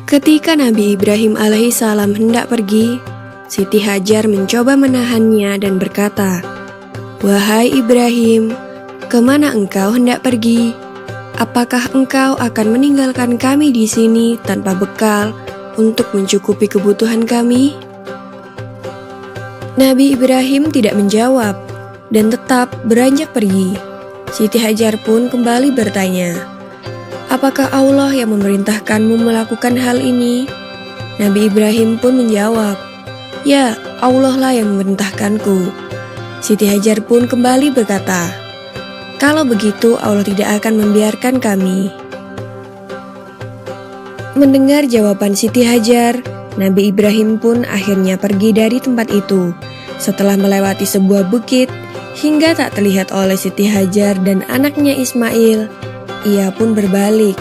Ketika Nabi Ibrahim alaihissalam hendak pergi, Siti Hajar mencoba menahannya dan berkata, "Wahai Ibrahim, kemana engkau hendak pergi? Apakah engkau akan meninggalkan kami di sini tanpa bekal untuk mencukupi kebutuhan kami?" Nabi Ibrahim tidak menjawab dan tetap beranjak pergi. Siti Hajar pun kembali bertanya, "Apakah Allah yang memerintahkanmu melakukan hal ini?" Nabi Ibrahim pun menjawab, "Ya, Allah lah yang memerintahkanku." Siti Hajar pun kembali berkata, "Kalau begitu Allah tidak akan membiarkan kami." Mendengar jawaban Siti Hajar, Nabi Ibrahim pun akhirnya pergi dari tempat itu. Setelah melewati sebuah bukit, hingga tak terlihat oleh Siti Hajar dan anaknya Ismail, ia pun berbalik.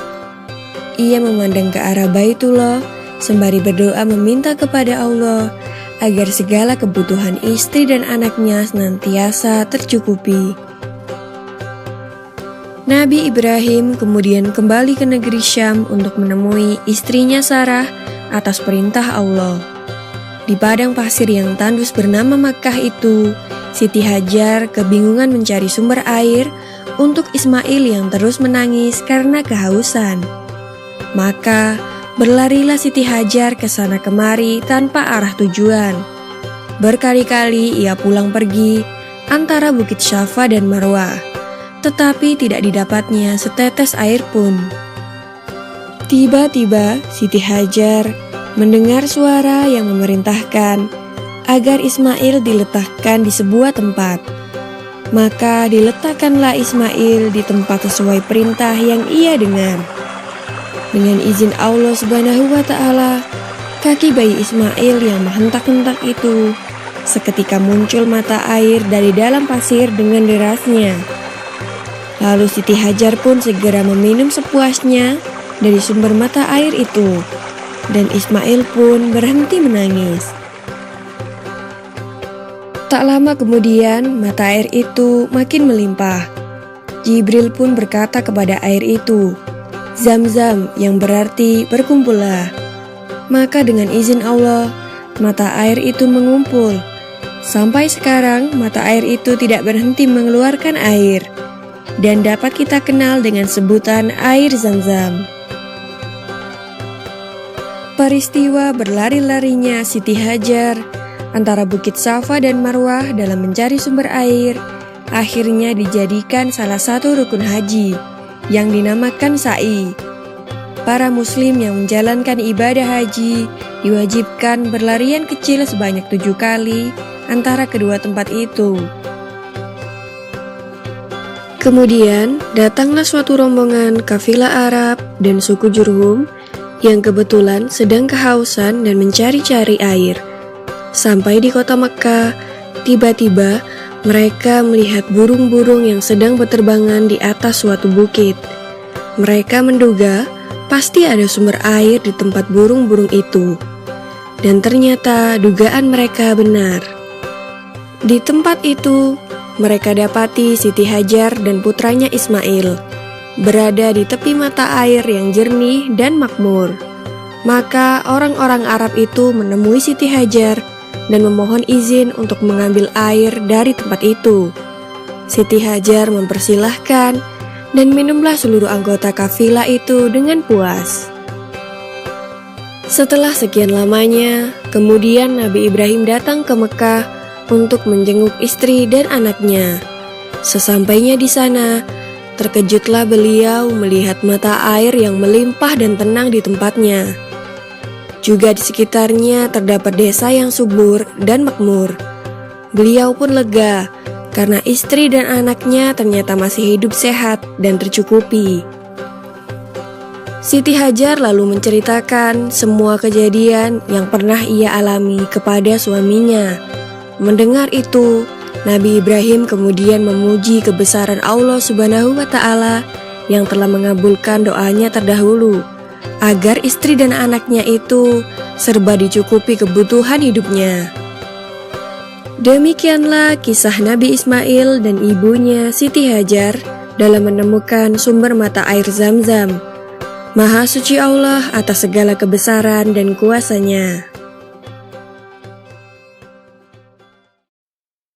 Ia memandang ke arah Baitullah, sembari berdoa meminta kepada Allah agar segala kebutuhan istri dan anaknya senantiasa tercukupi. Nabi Ibrahim kemudian kembali ke negeri Syam untuk menemui istrinya Sarah atas perintah Allah. Di padang pasir yang tandus bernama Makkah itu, Siti Hajar kebingungan mencari sumber air untuk Ismail yang terus menangis karena kehausan. Maka berlarilah Siti Hajar ke sana kemari tanpa arah tujuan. Berkali-kali ia pulang pergi antara Bukit Syafa dan Marwah, tetapi tidak didapatnya setetes air pun. Tiba-tiba Siti Hajar mendengar suara yang memerintahkan agar Ismail diletakkan di sebuah tempat. Maka diletakkanlah Ismail di tempat sesuai perintah yang ia dengar. Dengan izin Allah Subhanahu wa Ta'ala, kaki bayi Ismail yang menghentak-hentak itu seketika muncul mata air dari dalam pasir dengan derasnya. Lalu Siti Hajar pun segera meminum sepuasnya dari sumber mata air itu, dan Ismail pun berhenti menangis. Tak lama kemudian mata air itu makin melimpah. Jibril pun berkata kepada air itu, "Zam-zam," yang berarti berkumpullah. Maka dengan izin Allah, mata air itu mengumpul. Sampai sekarang mata air itu tidak berhenti mengeluarkan air, dan dapat kita kenal dengan sebutan air Zam-zam. Peristiwa berlari-larinya Siti Hajar antara Bukit Safa dan Marwah dalam mencari sumber air akhirnya dijadikan salah satu rukun haji yang dinamakan sa'i. Para muslim yang menjalankan ibadah haji diwajibkan berlarian kecil sebanyak 7 kali antara kedua tempat itu. Kemudian datanglah suatu rombongan kafilah Arab dan suku Jurhum yang kebetulan sedang kehausan dan mencari-cari air. Sampai di kota Mekkah, tiba-tiba mereka melihat burung-burung yang sedang berterbangan di atas suatu bukit. Mereka menduga pasti ada sumber air di tempat burung-burung itu. Dan ternyata dugaan mereka benar. Di tempat itu, mereka dapati Siti Hajar dan putranya Ismail berada di tepi mata air yang jernih dan makmur. Maka orang-orang Arab itu menemui Siti Hajar dan memohon izin untuk mengambil air dari tempat itu. Siti Hajar mempersilahkan dan minumlah seluruh anggota kafilah itu dengan puas. Setelah sekian lamanya, kemudian Nabi Ibrahim datang ke Mekkah untuk menjenguk istri dan anaknya. Sesampainya di sana, terkejutlah beliau melihat mata air yang melimpah dan tenang di tempatnya. Juga di sekitarnya terdapat desa yang subur dan makmur. Beliau pun lega karena istri dan anaknya ternyata masih hidup sehat dan tercukupi. Siti Hajar lalu menceritakan semua kejadian yang pernah ia alami kepada suaminya. Mendengar itu, Nabi Ibrahim kemudian memuji kebesaran Allah Subhanahu wa Ta'ala yang telah mengabulkan doanya terdahulu, agar istri dan anaknya itu serba dicukupi kebutuhan hidupnya. Demikianlah kisah Nabi Ismail dan ibunya Siti Hajar dalam menemukan sumber mata air Zam-zam. Maha suci Allah atas segala kebesaran dan kuasa-Nya.